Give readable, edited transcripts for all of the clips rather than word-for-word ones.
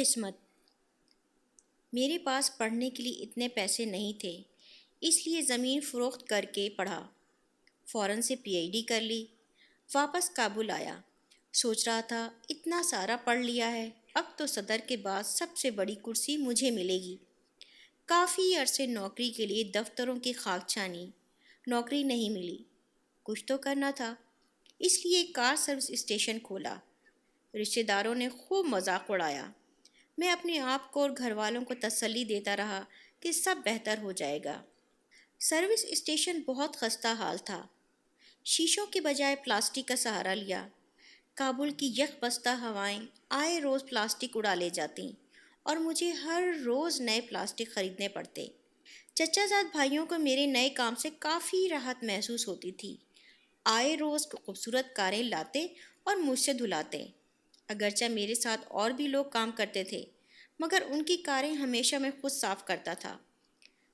قسمت۔ میرے پاس پڑھنے کے لیے اتنے پیسے نہیں تھے، اس لیے زمین فروخت کر کے پڑھا۔ فوراً سے پی ایچ ڈی کر لی۔ واپس کابل آیا۔ سوچ رہا تھا اتنا سارا پڑھ لیا ہے، اب تو صدر کے بعد سب سے بڑی کرسی مجھے ملے گی۔ کافی عرصے نوکری کے لیے دفتروں کی خاک چھانی، نوکری نہیں ملی۔ کچھ تو کرنا تھا، اس لیے ایک کار سروس اسٹیشن کھولا۔ رشتہ داروں نے خوب مذاق اڑایا۔ میں اپنے آپ کو اور گھر والوں کو تسلی دیتا رہا کہ سب بہتر ہو جائے گا۔ سروس اسٹیشن بہت خستہ حال تھا۔ شیشوں کے بجائے پلاسٹک کا سہارا لیا۔ کابل کی یک بستہ ہوائیں آئے روز پلاسٹک اڑا لے جاتی اور مجھے ہر روز نئے پلاسٹک خریدنے پڑتے۔ چچا زاد بھائیوں کو میرے نئے کام سے کافی راحت محسوس ہوتی تھی۔ آئے روز خوبصورت کاریں لاتے اور مجھ سے دھلاتے۔ اگرچہ میرے ساتھ اور بھی لوگ کام کرتے تھے، مگر ان کی کاریں ہمیشہ میں خود صاف کرتا تھا۔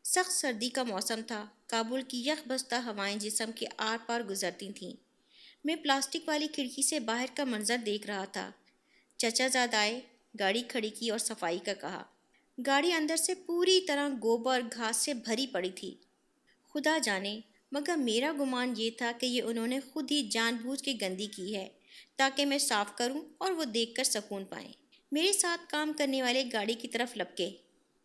سخت سردی کا موسم تھا۔ کابل کی یک بستہ ہوائیں جسم کے آر پار گزرتی تھیں۔ میں پلاسٹک والی کھڑکی سے باہر کا منظر دیکھ رہا تھا۔ چچا زاد آئے، گاڑی کھڑی کی اور صفائی کا کہا۔ گاڑی اندر سے پوری طرح گوبر گھاس سے بھری پڑی تھی۔ خدا جانے، مگر میرا گمان یہ تھا کہ یہ انہوں نے خود ہی جان بوجھ کے گندی کی ہے تاکہ میں صاف کروں اور وہ دیکھ کر سکون پائیں۔ میرے ساتھ کام کرنے والے گاڑی کی طرف لپکے۔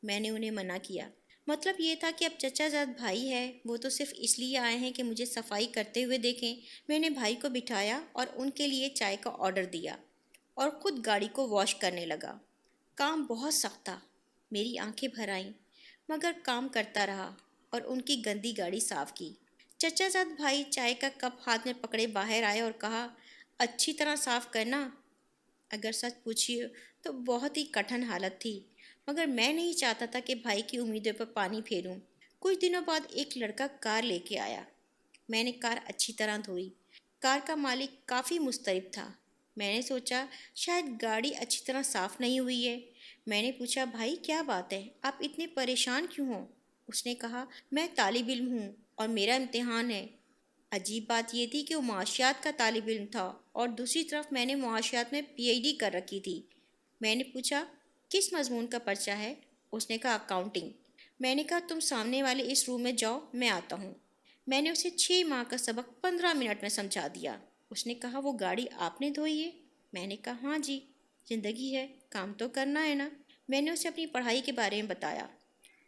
میں نے انہیں منع کیا۔ مطلب یہ تھا کہ اب چچا زاد بھائی ہے، وہ تو صرف اس لیے آئے ہیں کہ مجھے صفائی کرتے ہوئے دیکھیں۔ میں نے بھائی کو بٹھایا اور ان کے لیے چائے کا آرڈر دیا اور خود گاڑی کو واش کرنے لگا۔ کام بہت سخت تھا۔ میری آنکھیں بھر آئیں، مگر کام کرتا رہا اور ان کی گندی گاڑی صاف کی۔ چچا زاد بھائی چائے کا کپ ہاتھ میں پکڑے باہر آئے اور کہا، اچھی طرح صاف کرنا۔ اگر سچ پوچھیے تو بہت ہی کٹھن حالت تھی، مگر میں نہیں چاہتا تھا کہ بھائی کی امیدوں پر پانی پھیروں۔ کچھ دنوں بعد ایک لڑکا کار لے کے آیا۔ میں نے کار اچھی طرح دھوئی۔ کار کا مالک کافی مضطرب تھا۔ میں نے سوچا شاید گاڑی اچھی طرح صاف نہیں ہوئی ہے۔ میں نے پوچھا، بھائی کیا بات ہے، آپ اتنے پریشان کیوں ہوں؟ اس نے کہا، میں طالب علم ہوں اور میرا امتحان ہے۔ عجیب بات یہ تھی کہ وہ معاشیات کا طالب علم تھا اور دوسری طرف میں نے معاشیات میں پی ایچ ڈی کر رکھی تھی۔ میں نے پوچھا، کس مضمون کا پرچہ ہے؟ اس نے کہا، اکاؤنٹنگ۔ میں نے کہا، تم سامنے والے اس روم میں جاؤ، میں آتا ہوں۔ میں نے اسے 6 ماہ کا سبق 15 منٹ میں سمجھا دیا۔ اس نے کہا، وہ گاڑی آپ نے دھوئی ہے؟ میں نے کہا، ہاں جی، زندگی ہے، کام تو کرنا ہے نا۔ میں نے اسے اپنی پڑھائی کے بارے میں بتایا۔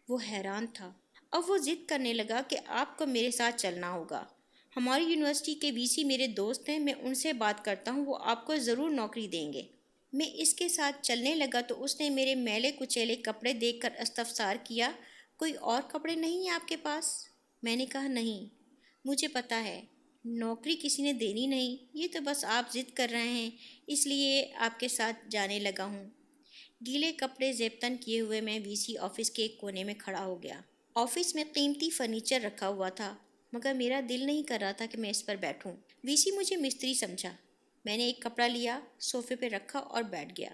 وہ حیران تھا۔ اب وہ ضد کرنے لگا کہ آپ کو میرے ساتھ چلنا ہوگا۔ ہماری یونیورسٹی کے وی سی میرے دوست ہیں، میں ان سے بات کرتا ہوں، وہ آپ کو ضرور نوکری دیں گے۔ میں اس کے ساتھ چلنے لگا تو اس نے میرے میلے کچیلے کپڑے دیکھ کر استفسار کیا، کوئی اور کپڑے نہیں ہیں آپ کے پاس؟ میں نے کہا، نہیں، مجھے پتہ ہے، نوکری کسی نے دینی نہیں، یہ تو بس آپ ضد کر رہے ہیں، اس لیے آپ کے ساتھ جانے لگا ہوں۔ گیلے کپڑے زیب تن کیے ہوئے میں وی سی آفس کے ایک کونے میں کھڑا ہو گیا۔ آفس میں قیمتی فرنیچر رکھا ہوا تھا، مگر میرا دل نہیں کر رہا تھا کہ میں اس پر بیٹھوں۔ وی سی مجھے مستری سمجھا۔ میں نے ایک کپڑا لیا، صوفے پہ رکھا اور بیٹھ گیا۔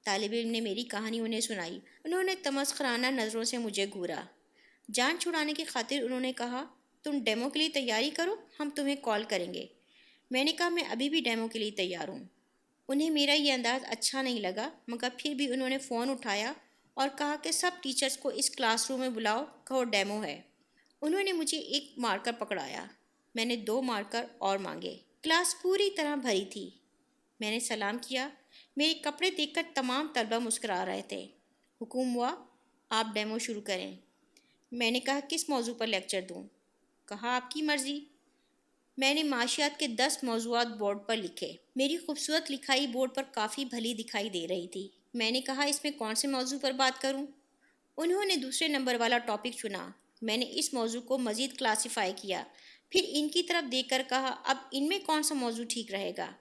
طالب علم نے میری کہانی انہیں سنائی۔ انہوں نے تمسخرانہ نظروں سے مجھے گھورا۔ جان چھڑانے کی خاطر انہوں نے کہا، تم ڈیمو کے لیے تیاری کرو، ہم تمہیں کال کریں گے۔ میں نے کہا، میں ابھی بھی ڈیمو کے لیے تیار ہوں۔ انہیں میرا یہ انداز اچھا نہیں لگا، مگر پھر بھی انہوں نے فون اٹھایا اور کہا کہ سب ٹیچرز کو اس کلاس روم میں بلاؤ، کہو ڈیمو ہے۔ انہوں نے مجھے ایک مارکر پکڑایا۔ میں نے 2 مارکر اور مانگے۔ کلاس پوری طرح بھری تھی۔ میں نے سلام کیا۔ میرے کپڑے دیکھ کر تمام طلبہ مسکرا رہے تھے۔ حکم ہوا، آپ ڈیمو شروع کریں۔ میں نے کہا، کس موضوع پر لیکچر دوں؟ کہا، آپ کی مرضی۔ میں نے معاشیات کے 10 موضوعات بورڈ پر لکھے۔ میری خوبصورت لکھائی بورڈ پر کافی بھلی دکھائی دے رہی تھی۔ میں نے کہا، اس میں کون سے موضوع پر بات کروں؟ انہوں نے دوسرے نمبر والا ٹاپک چنا۔ میں نے اس موضوع کو مزید کلاسیفائی کیا، پھر ان کی طرف دیکھ کر کہا، اب ان میں کون سا موضوع ٹھیک رہے گا؟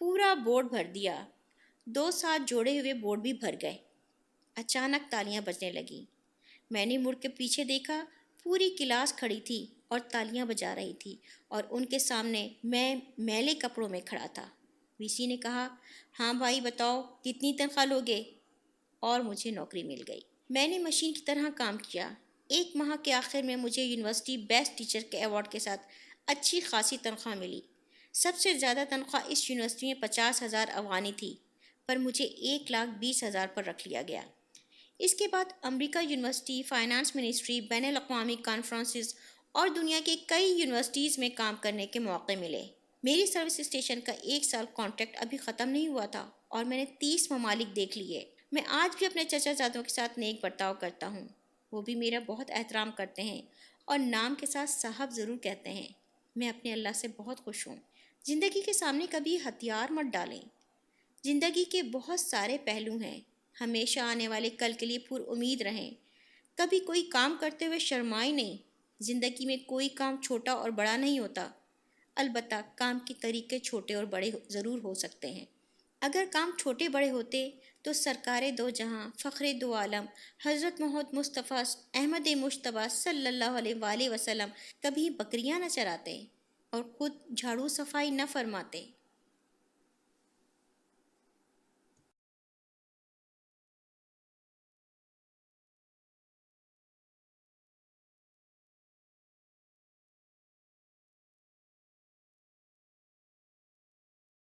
پورا بورڈ بھر دیا۔ 2 ساتھ جوڑے ہوئے بورڈ بھی بھر گئے۔ اچانک تالیاں بجنے لگیں۔ میں نے مڑ کے پیچھے دیکھا، پوری کلاس کھڑی تھی اور تالیاں بجا رہی تھی اور ان کے سامنے میں میلے کپڑوں میں کھڑا تھا۔ وی سی نے کہا، ہاں بھائی بتاؤ، کتنی تنخواہ لوگے؟ اور مجھے نوکری مل گئی۔ میں نے مشین کی طرح کام کیا۔ 1 ماہ کے آخر میں مجھے یونیورسٹی بیسٹ ٹیچر کے ایوارڈ کے ساتھ اچھی خاصی تنخواہ ملی۔ سب سے زیادہ تنخواہ اس یونیورسٹی میں 50,000 افغانی تھی۔ پر مجھے 1,20,000 پر رکھ لیا گیا۔ اس کے بعد امریکہ یونیورسٹی، فائنانس منسٹری، بین الاقوامی کانفرنسز اور دنیا کے کئی یونیورسٹیز میں کام کرنے کے موقع ملے۔ میری سروس اسٹیشن کا 1 سال کانٹریکٹ ابھی ختم نہیں ہوا تھا اور میں نے 30 ممالک دیکھ لیے۔ میں آج بھی اپنے چچا زادوں کے ساتھ نیک برتاؤ کرتا ہوں، وہ بھی میرا بہت احترام کرتے ہیں اور نام کے ساتھ صاحب ضرور کہتے ہیں۔ میں اپنے اللہ سے بہت خوش ہوں۔ زندگی کے سامنے کبھی ہتھیار مت ڈالیں۔ زندگی کے بہت سارے پہلو ہیں، ہمیشہ آنے والے کل کے لیے پر امید رہیں۔ کبھی کوئی کام کرتے ہوئے شرمائیں نہیں۔ زندگی میں کوئی کام چھوٹا اور بڑا نہیں ہوتا، البتہ کام کے طریقے چھوٹے اور بڑے ضرور ہو سکتے ہیں۔ اگر کام چھوٹے بڑے ہوتے تو سرکار دو جہاں، فخر دو عالم، حضرت محمد مصطفیٰ احمد مجتبیٰ صلی اللہ علیہ وآلہ وسلم کبھی بکریاں نہ چراتے اور خود جھاڑو صفائی نہ فرماتے۔